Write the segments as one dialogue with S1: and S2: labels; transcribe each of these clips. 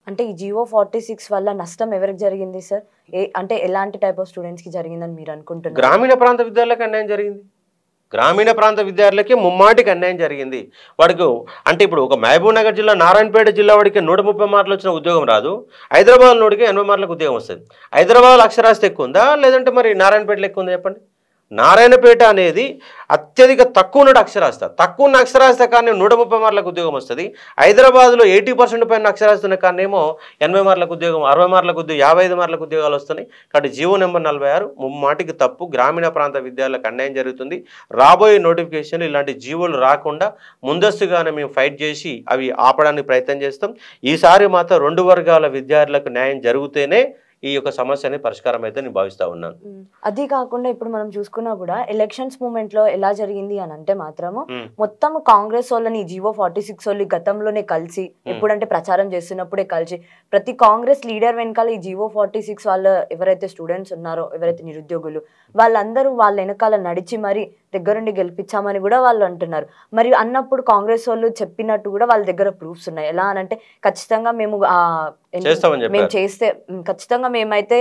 S1: అంటే ఈ జియో 46 వల్ల నష్టం ఎవరికి జరిగింది సార్? అంటే ఎలాంటి టైప్ ఆఫ్ స్టూడెంట్స్కి జరిగిందని మీరు అనుకుంటున్నారు?
S2: గ్రామీణ ప్రాంత విద్యార్థులకు అన్యాయం జరిగింది. గ్రామీణ ప్రాంత విద్యార్థులకి ముమ్మాటికి అన్యాయం జరిగింది. వాడికి అంటే ఇప్పుడు ఒక మహబూబ్ నగర్ జిల్లా నారాయణపేట జిల్లా వాడికి 130 మార్కులు వచ్చిన ఉద్యోగం రాదు, హైదరాబాద్ నోడికి 80 మార్కులకు ఉద్యోగం వస్తుంది. హైదరాబాద్ అక్షరాస్యత ఎక్కువ ఉందా లేదంటే మరి నారాయణపేటలో ఎక్కువ ఉందా చెప్పండి. నారాయణపేట అనేది అత్యధిక తక్కువ ఉన్న అక్షరాస్యత, తక్కువ ఉన్న అక్షరాస్యత కానీ 130 మార్కులకు ఉద్యోగం వస్తుంది. హైదరాబాద్లో 80% పైన అక్షరాస్యత ఉన్న కారణేమో 80 మార్కులకు ఉద్యోగం, 60 మార్కులకు ఉద్యోగం, 55 మార్కులకు ఉద్యోగాలు వస్తున్నాయి. కాబట్టి జీవో నెంబర్ 46 ముమ్మాటికి తప్పు. గ్రామీణ ప్రాంత విద్యార్థులకు అన్యాయం జరుగుతుంది. రాబోయే నోటిఫికేషన్లు ఇలాంటి జీవోలు రాకుండా ముందస్తుగానే మేము ఫైట్ చేసి అవి ఆపడానికి ప్రయత్నం చేస్తాం. ఈసారి మాత్రం 2 వర్గాల విద్యార్థులకు న్యాయం జరిగితేనే ఈ యొక్క సమస్య అనేది పరిష్కారం అయితే నేను భావిస్తా ఉన్నాను.
S1: అది కాకుండా ఇప్పుడు మనం చూసుకున్నా కూడా ఎలక్షన్స్ మూమెంట్ లో ఎలా జరిగింది అని అంటే మాత్రము మొత్తం కాంగ్రెస్ వాళ్ళని జియో 46 వాళ్ళు గతంలోనే కలిసి ఎప్పుడంటే ప్రచారం చేస్తున్నప్పుడే కలిసి ప్రతి కాంగ్రెస్ లీడర్ వెనకాల ఈ జియో 46 వాళ్ళ ఎవరైతే స్టూడెంట్స్ ఉన్నారో, ఎవరైతే నిరుద్యోగులు వాళ్ళందరూ వాళ్ళ వెనకాల నడిచి మరి దగ్గరుండి గెలిపించామని కూడా వాళ్ళు అంటున్నారు. మరి అన్నప్పుడు కాంగ్రెస్ వాళ్ళు చెప్పినట్టు కూడా వాళ్ళ దగ్గర ప్రూఫ్స్ ఉన్నాయి. ఎలా అనంటే ఖచ్చితంగా మేము చేస్తే ఖచ్చితంగా మేమైతే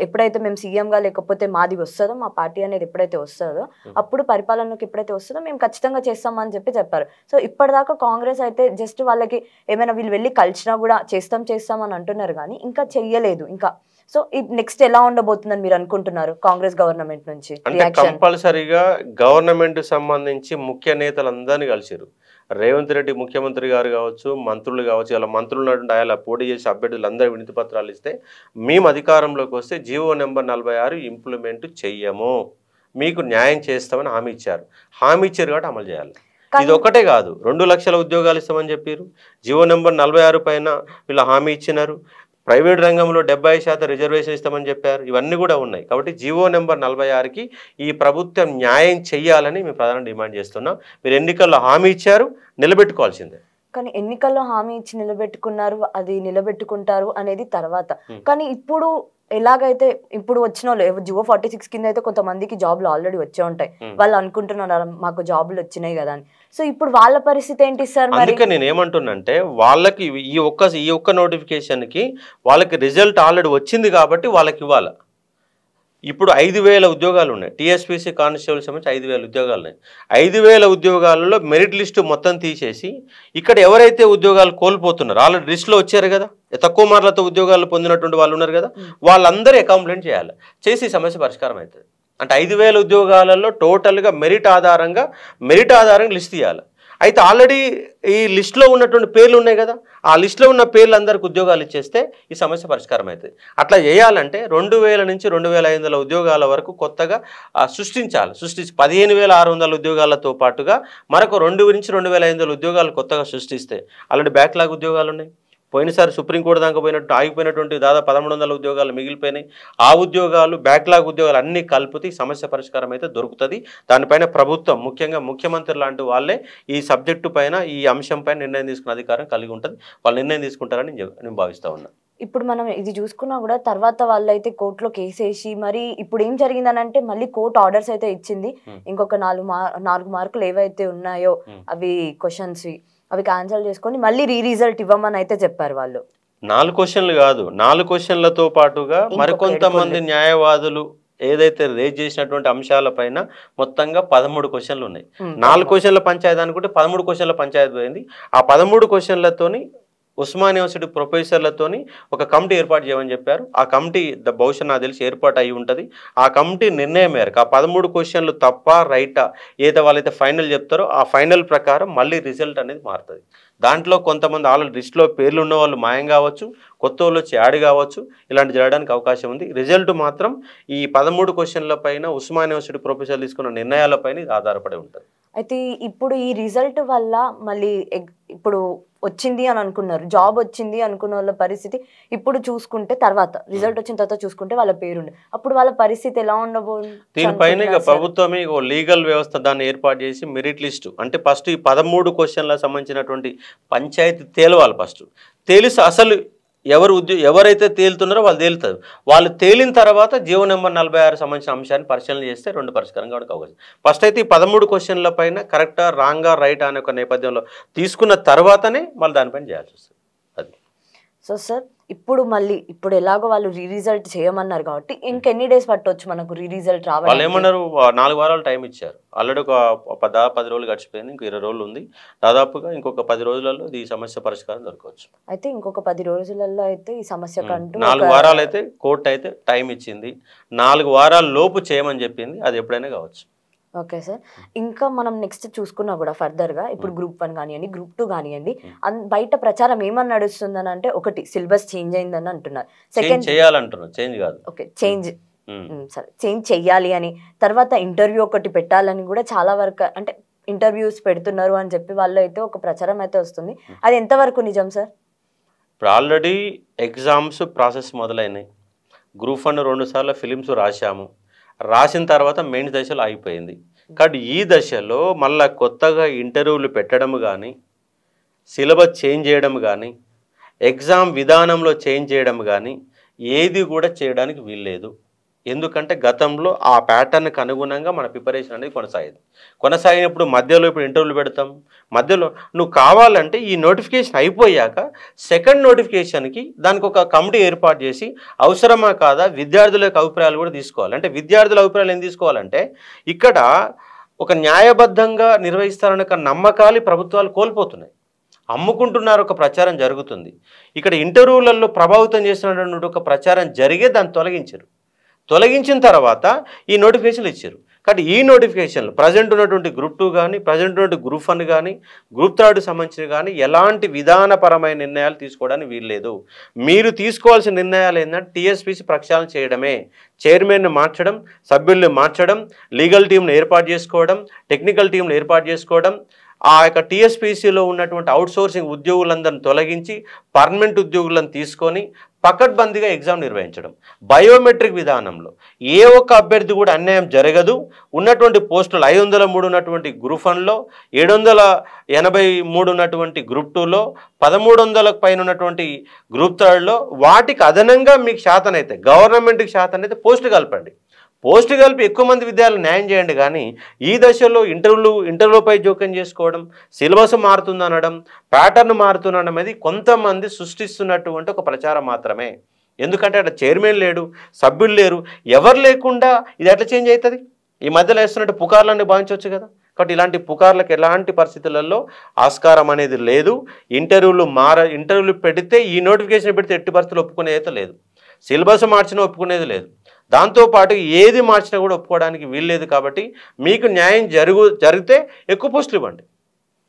S1: ఎప్పుడైతే మేము సీఎంగా లేకపోతే మాది వస్తుందో, మా పార్టీ అనేది ఎప్పుడైతే వస్తుందో అప్పుడు పరిపాలనకు ఎప్పుడైతే వస్తుందో మేము ఖచ్చితంగా చేస్తామని చెప్పారు. సో ఇప్పటిదాకా కాంగ్రెస్ అయితే జస్ట్ వాళ్ళకి ఏమైనా వీళ్ళు వెళ్ళి కలిసినా కూడా చేస్తాం అని అంటున్నారు కానీ ఇంకా చెయ్యలేదు. ఇంకా సో నెక్స్ట్ ఎలా ఉండబోతుందని మీరు అనుకుంటున్నారు కాంగ్రెస్ గవర్నమెంట్ నుంచి?
S2: అంటే కంపల్సరీగా గవర్నమెంట్ సంబంధించి ముఖ్య నేతలందరినీ కలిసిరు. రేవంత్ రెడ్డి ముఖ్యమంత్రి గారు కావచ్చు, మంత్రులు కావచ్చు, ఇలా మంత్రులు ఉన్నటువంటి ఆయన పోటీ చేసే అభ్యర్థులందరూ వినతి పత్రాలు ఇస్తే మేము అధికారంలోకి వస్తే జీవో నెంబర్ 46 ఇంప్లిమెంట్ చెయ్యము, మీకు న్యాయం చేస్తామని హామీ ఇచ్చారు. హామీ ఇచ్చారు కాబట్టి అమలు చేయాలి. ఇది ఒకటే కాదు, 2 లక్షల ఉద్యోగాలు ఇస్తామని చెప్పారు. జీవో నెంబర్ 46 పైన వీళ్ళు హామీ ఇచ్చినారు. ప్రైవేట్ రంగంలో 70% రిజర్వేషన్ ఇస్తామని చెప్పారు. ఇవన్నీ కూడా ఉన్నాయి. కాబట్టి జీవో నెంబర్ 46కి ఈ ప్రభుత్వం న్యాయం చెయ్యాలని మేము ప్రధానంగా డిమాండ్ చేస్తున్నాం. మీరు ఎన్నికల్లో హామీ ఇచ్చారు, నిలబెట్టుకోవాల్సిందే.
S1: కానీ ఎన్నికల్లో హామీ ఇచ్చి నిలబెట్టుకున్నారు, అది నిలబెట్టుకుంటారు అనేది తర్వాత. కానీ ఇప్పుడు ఎలాగైతే ఇప్పుడు వచ్చిన వాళ్ళు జియో 46 కింద అయితే కొంతమందికి జాబ్లు ఆల్రెడీ వచ్చే ఉంటాయి, వాళ్ళు అనుకుంటున్నారు మాకు జాబులు వచ్చినాయి కదా అని. సో ఇప్పుడు వాళ్ళ పరిస్థితి ఏంటి సార్?
S2: అందుకే నేను ఏమంటున్నానంటే వాళ్ళకి ఈ ఒక్క నోటిఫికేషన్కి వాళ్ళకి రిజల్ట్ ఆల్రెడీ వచ్చింది కాబట్టి వాళ్ళకి ఇవ్వాలి. ఇప్పుడు 5,000 ఉద్యోగాలు ఉన్నాయి. టీఎస్పీసీ కానిస్టేబుల్ సంబంధించి 5,000 ఉద్యోగాలు ఉన్నాయి. 5,000 ఉద్యోగాలలో మెరిట్ లిస్టు మొత్తం తీసేసి ఇక్కడ ఎవరైతే ఉద్యోగాలు కోల్పోతున్నారో ఆల్రెడీ లిస్టులో వచ్చారు కదా, తక్కువ మార్కులతో ఉద్యోగాలు పొందినటువంటి వాళ్ళు ఉన్నారు కదా, వాళ్ళందరూ కంప్లైంట్ చేయాలి. చేసి సమస్య పరిష్కారం అవుతుంది. అంటే 5,000 ఉద్యోగాలలో టోటల్గా మెరిట్ ఆధారంగా లిస్ట్ తీయాలి. అయితే ఆల్రెడీ ఈ లిస్టులో ఉన్నటువంటి పేర్లు ఉన్నాయి కదా, ఆ లిస్టులో ఉన్న పేర్లు అందరికి ఉద్యోగాలు ఇచ్చేస్తే ఈ సమస్య పరిష్కారం అవుతుంది. అట్లా చేయాలంటే 2,000 నుంచి 2,500 ఉద్యోగాల వరకు కొత్తగా సృష్టించి 15,600 ఉద్యోగాలతో పాటుగా మరొక 2 నుంచి 2,500 ఉద్యోగాలు కొత్తగా సృష్టిస్తే ఆల్రెడీ బ్యాక్లాగ్ ఉద్యోగాలు ఉన్నాయి. పోయినసారి సుప్రీంకోర్టు దాకా ఆగిపోయినటువంటి దాదాపు 1,300 ఉద్యోగాలు మిగిలిపోయినాయి. ఆ ఉద్యోగాలు బ్యాక్లాగ్ ఉద్యోగాలు అన్నీ కలిపితే సమస్య పరిష్కారం అయితే దొరుకుతుంది. దానిపైన ప్రభుత్వం ముఖ్యంగా ముఖ్యమంత్రి లాంటి వాళ్ళే ఈ సబ్జెక్టు పైన ఈ అంశం పైన నిర్ణయం తీసుకునే అధికారం కలిగి ఉంటుంది. వాళ్ళు నిర్ణయం తీసుకుంటారని నేను భావిస్తా ఉన్నా.
S1: ఇప్పుడు మనం ఇది చూసుకున్నా కూడా తర్వాత వాళ్ళైతే కోర్టులో కేసేసి మరి ఇప్పుడు ఏం జరిగిందనంటే మళ్ళీ కోర్టు ఆర్డర్స్ అయితే ఇచ్చింది. ఇంకొక 4 మార్కులు ఏవైతే ఉన్నాయో అవి క్వశ్చన్స్ అవి క్యాన్సిల్ చేసుకొని మళ్ళీ రిజల్ట్ ఇవ్వమని అయితే చెప్పారు వాళ్ళు.
S2: 4 క్వశ్చన్లు కాదు, 4 క్వశ్చన్లతో పాటుగా మరికొంతమంది న్యాయవాదులు ఏదైతే రేజ్ చేసినటువంటి అంశాలపైన మొత్తంగా 13 క్వశ్చన్లు ఉన్నాయి. 4 క్వశ్చన్ల పంచాయతీ అనుకుంటే 13 క్వశ్చన్ల పంచాయతీ పోయింది. ఆ 13 క్వశ్చన్లతోని ఉస్మానియా యూనివర్సిటీ ప్రొఫెసర్లతోని ఒక కమిటీ ఏర్పాటు చేయమని చెప్పారు. ఆ కమిటీ బహుశా నాకు తెలిసి ఏర్పాటు అయి ఉంటుంది. ఆ కమిటీ నిర్ణయం మేరకు ఆ 13 క్వశ్చన్లు తప్ప రైటా ఏదో వాళ్ళైతే ఫైనల్ చెప్తారో ఆ ఫైనల్ ప్రకారం మళ్ళీ రిజల్ట్ అనేది మారుతుంది. దాంట్లో కొంతమంది ఆల్రెడీ లిస్టులో పేర్లు ఉన్న వాళ్ళు మాయం కావచ్చు, కొత్త వాళ్ళు వచ్చి యాడ్ కావచ్చు, ఇలాంటి జరగడానికి అవకాశం ఉంది. రిజల్ట్ మాత్రం ఈ 13 క్వశ్చన్ల పైన ఉస్మానియా యూనివర్సిటీ ప్రొఫెసర్లు తీసుకున్న నిర్ణయాలపైన ఇది ఆధారపడి ఉంటుంది.
S1: అయితే ఇప్పుడు ఈ రిజల్ట్ వల్ల మళ్ళీ ఇప్పుడు వచ్చింది అని అనుకున్నారు, జాబ్ వచ్చింది అనుకున్న వాళ్ళ పరిస్థితి ఇప్పుడు చూసుకుంటే తర్వాత రిజల్ట్ వచ్చిన తర్వాత చూసుకుంటే వాళ్ళ పేరుండే అప్పుడు వాళ్ళ పరిస్థితి ఎలా ఉండబోతుంది?
S2: దీనిపైన ఇక ప్రభుత్వమే లీగల్ వ్యవస్థ దాన్ని ఏర్పాటు చేసి మెరిట్ లిస్టు అంటే ఫస్ట్ ఈ 13 క్వశ్చన్లకు సంబంధించినటువంటి పంచాయతీ తేలవాలి. ఫస్ట్ తెలిసి అసలు ఎవరైతే తేలుతున్నారో వాళ్ళు తేలుతారు. వాళ్ళు తేలిన తర్వాత జీవో నెంబర్ 46 సంబంధించిన అంశాన్ని పరిశీలన చేస్తే 2 పరిష్కారం కావడానికి అవకాశం. ఫస్ట్ అయితే ఈ 13 క్వశ్చన్ల పైన కరెక్టా రాంగా రైట్ అనే ఒక నేపథ్యంలో తీసుకున్న తర్వాతనే మళ్ళీ దానిపైన చేయాల్సి వస్తుంది. అది
S1: సో సార్ ఇప్పుడు ఎలాగో వాళ్ళు రిజల్ట్ చేయమన్నారు కాబట్టి ఇంకెన్ని డేస్ పట్టవచ్చు మనకు రిజల్ట్
S2: వాళ్ళు
S1: రావాలి?
S2: ఏమన్నారు 4 వారాలు టైం ఇచ్చారు. ఆల్రెడీ ఒక 10 రోజులు గడిచిపోయింది. ఇంకో 20 రోజులు ఉంది. దాదాపుగా ఇంకొక 10 రోజులలో ఈ సమస్య పరిష్కారం దొరకవచ్చు.
S1: అయితే ఇంకొక 10 రోజులలో అయితే ఈ సమస్యకంటూ
S2: 4 వారాలు అయితే కోర్టు అయితే టైం ఇచ్చింది. 4 వారాల లోపు చేయమని చెప్పింది. అది ఎప్పుడైనా కావచ్చు.
S1: Okay sir. ఇంకా మనం నెక్స్ట్ చూసుకున్నా కూడా ఫర్దర్గా ఇప్పుడు గ్రూప్ 1 కానివ్వండి, గ్రూప్ 2 కానివ్వండి, బయట ప్రచారం ఏమని నడుస్తుందని అంటే ఒకటి సిలబస్ చేంజ్ అయిందని అంటున్నారు. సెకండ్
S2: చేయాలంటున్నారు, చేంజ్ కాదు.
S1: ఓకే చేంజ్ సరే చేంజ్ చెయ్యాలి అని, తర్వాత ఇంటర్వ్యూ ఒకటి పెట్టాలని కూడా చాలా వరకు అంటే ఇంటర్వ్యూస్ పెడుతున్నారు అని చెప్పి వాళ్ళు అయితే ఒక ప్రచారం అయితే వస్తుంది. అది ఎంతవరకు నిజం సార్?
S2: ఇప్పుడు ఆల్రెడీ ఎగ్జామ్స్ ప్రాసెస్ మొదలైనాయి. గ్రూప్ 1 2 సార్లు ఫిలిమ్స్ రాశాము. రాసిన తర్వాత మెయిన్స్ దశలో ఆగిపోయింది. కాబట్టి ఈ దశలో మళ్ళీ కొత్తగా ఇంటర్వ్యూలు పెట్టడం కానీ, సిలబస్ చేంజ్ చేయడం కానీ, ఎగ్జామ్ విధానంలో చేంజ్ చేయడం కానీ ఏది కూడా చేయడానికి వీల్లేదు. ఎందుకంటే గతంలో ఆ ప్యాటర్న్కి అనుగుణంగా మన ప్రిపరేషన్ అనేది కొనసాగినప్పుడు మధ్యలో ఇప్పుడు ఇంటర్వ్యూలు పెడతాం. మధ్యలో నువ్వు కావాలంటే ఈ నోటిఫికేషన్ అయిపోయాక సెకండ్ నోటిఫికేషన్కి దానికి ఒక కమిటీ ఏర్పాటు చేసి అవసరమా కాదా విద్యార్థుల యొక్క అభిప్రాయాలు కూడా తీసుకోవాలి. అంటే విద్యార్థుల అభిప్రాయాలు ఏం తీసుకోవాలంటే ఇక్కడ ఒక న్యాయబద్ధంగా నిర్వహిస్తారనే నమ్మకాలు ప్రభుత్వాలు కోల్పోతున్నాయి. అమ్ముకుంటున్నారు, ఒక ప్రచారం జరుగుతుంది. ఇక్కడ ఇంటర్వ్యూలలో ప్రభావితం చేస్తున్నటువంటి ఒక ప్రచారం జరిగే దాన్ని తొలగించిన తర్వాత ఈ నోటిఫికేషన్లు ఇచ్చారు. కాబట్టి ఈ నోటిఫికేషన్లు ప్రజెంట్ ఉన్నటువంటి గ్రూప్ 2 కానీ, ప్రజెంట్ ఉన్నటువంటి గ్రూప్ 1 కానీ, గ్రూప్ 3 సంబంధించిన కానీ ఎలాంటి విధానపరమైన నిర్ణయాలు తీసుకోవడానికి వీల్లేదు. మీరు తీసుకోవాల్సిన నిర్ణయాలు ఏంటంటే టీఎస్పీసీ ప్రక్షాళన చేయడమే. చైర్మన్ను మార్చడం, సభ్యుల్ని మార్చడం, లీగల్ టీంను ఏర్పాటు చేసుకోవడం, టెక్నికల్ టీంను ఏర్పాటు చేసుకోవడం, ఆ యొక్క టీఎస్పీసీలో ఉన్నటువంటి అవుట్సోర్సింగ్ ఉద్యోగులందరిని తొలగించి పర్మనెంట్ ఉద్యోగులను తీసుకొని పకడ్బందీగా ఎగ్జామ్ నిర్వహించడం. బయోమెట్రిక్ విధానంలో ఏ ఒక్క అభ్యర్థి కూడా అన్యాయం జరగదు. ఉన్నటువంటి పోస్టులు 503 ఉన్నటువంటి గ్రూప్ 1లో, 783 ఉన్నటువంటి గ్రూప్ 2లో, 1300 పైన ఉన్నటువంటి గ్రూప్ 3లో వాటికి అదనంగా మీకు శాతనైతే గవర్నమెంట్కి శాతనైతే పోస్టులు కలపండి. పోస్టు కలిపి ఎక్కువ మంది విద్యార్థులు న్యాయం చేయండి. కానీ ఈ దశలో ఇంటర్వ్యూపై జోక్యం చేసుకోవడం, సిలబస్ మారుతుందనడం, ప్యాటర్న్ మారుతుందనడం అనేది కొంతమంది సృష్టిస్తున్నటువంటి ఒక ప్రచారం మాత్రమే. ఎందుకంటే అట్లా చైర్మన్ లేడు, సభ్యులు లేరు, ఎవరు లేకుండా ఇది ఎట్లా చేంజ్ అవుతుంది? ఈ మధ్యలో వేస్తున్నట్టు పుకార్లన్నీ భావించవచ్చు కదా. కాబట్టి ఇలాంటి పుకార్లకు ఎలాంటి పరిస్థితులలో ఆస్కారం అనేది లేదు. ఇంటర్వ్యూలు పెడితే ఈ నోటిఫికేషన్ పెడితే ఎట్టి పరిస్థితులు ఒప్పుకునేది అయితే లేదు. సిలబస్ మార్చినా ఒప్పుకునేది లేదు. దాంతోపాటు ఏది మార్చినా కూడా ఒప్పుకోవడానికి వీల్లేదు. కాబట్టి మీకు న్యాయం జరిగితే ఎక్కువ పోస్టులు ఇవ్వండి,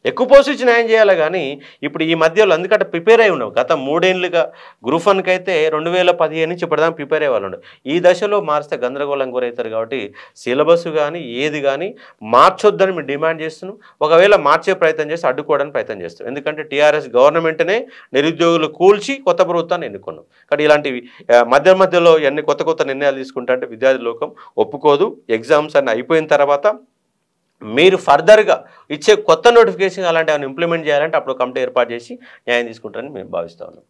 S2: ఎక్కువ పోస్టులు ఇచ్చి న్యాయం చేయాలి. కానీ ఇప్పుడు ఈ మధ్యలో అందుకంటే ప్రిపేర్ అయి ఉన్నావు. గత 3 ఏళ్ళుగా గ్రూప్ 1కి అయితే 2015 నుంచి ఇప్పటిదాకా ప్రిపేర్ అయ్యే వాళ్ళు ఉండవు. ఈ దశలో మారిస్తే గందరగోళం గురవుతారు. కాబట్టి సిలబస్ కానీ ఏది కానీ మార్చొద్దని మేము డిమాండ్ చేస్తున్నాం. ఒకవేళ మార్చే ప్రయత్నం చేసి అడ్డుకోవడానికి ప్రయత్నం చేస్తాం. ఎందుకంటే టీఆర్ఎస్ గవర్నమెంట్నే నిరుద్యోగులు కూల్చి కొత్త ప్రభుత్వాన్ని ఎన్నుకున్నాం. కాబట్టి ఇలాంటివి మధ్యలో ఎన్ని కొత్త నిర్ణయాలు తీసుకుంటే విద్యార్థి లోకం ఒప్పుకోదు. ఎగ్జామ్స్ అన్నీ అయిపోయిన తర్వాత మీరు ఫర్దర్గా ఇచ్చే కొత్త నోటిఫికేషన్ అలాంటి ఏమైనా ఇంప్లిమెంట్ చేయాలంటే అప్పుడు కమిటీ ఏర్పాటు చేసి న్యాయం తీసుకుంటారని మేము భావిస్తా ఉన్నాం.